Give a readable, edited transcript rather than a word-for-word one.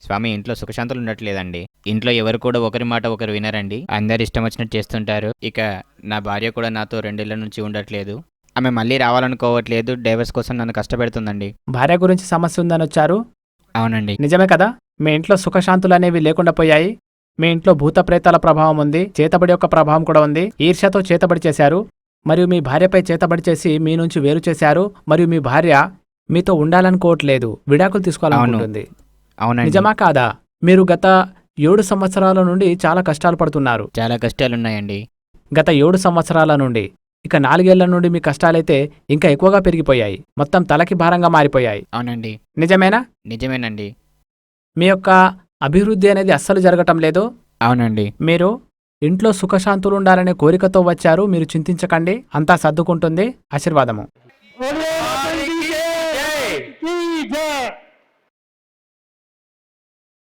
స్వామి ఇంట్లో సుఖశాంతులు ఉండట్లేదండి. ఇంట్లో ఎవరు కూడా ఒకరి మాట ఒకరు వినరండి. అందరు ఇష్టం వచ్చినట్టు చేస్తుంటారు. ఇక నా భార్య కూడా నాతో 2 ఏళ్ల నుంచి ఉండట్లేదు. ఆమె మళ్ళీ రావాలనుకోవట్లేదు. డైవర్స్ కోసం నన్ను కష్టపెడుతుందండి. భార్య గురించి సమస్య ఉందని వచ్చారు. అవునండి. నిజమే కదా? మీ ఇంట్లో సుఖశాంతులు అనేవి లేకుండా పోయాయి. మీ ఇంట్లో భూత ప్రేతాల ప్రభావం ఉంది, చేతబడి యొక్క ప్రభావం కూడా ఉంది. ఈర్ష్యతో చేతబడి చేశారు, మరియు మీ భార్యపై చేతబడి చేసి మీ నుంచి వేరు చేశారు. మరియు మీ భార్య మీతో ఉండాలనుకోవట్లేదు, విడాకులు తీసుకోవాలనుకుంటుంది. అవునండి. నిజమా కాదా? మీరు గత 7 సంవత్సరాల నుండి చాలా కష్టాలు పడుతున్నారు. చాలా కష్టాలున్నాయండి. గత 7 సంవత్సరాల నుండి. ఇక 4 ఏళ్ల నుండి మీ కష్టాలైతే ఇంకా ఎక్కువగా పెరిగిపోయాయి. మొత్తం తలకి భారంగా మారిపోయాయి. అవునండి. నిజమేనా? నిజమేనండి. మీ యొక్క అభివృద్ధి అనేది అస్సలు జరగటం లేదు. అవునండి. మీరు ఇంట్లో సుఖశాంతులు ఉండాలనే కోరికతో వచ్చారు. మీరు చింతించకండి, అంతా సర్దుకుంటుంది. ఆశీర్వాదము.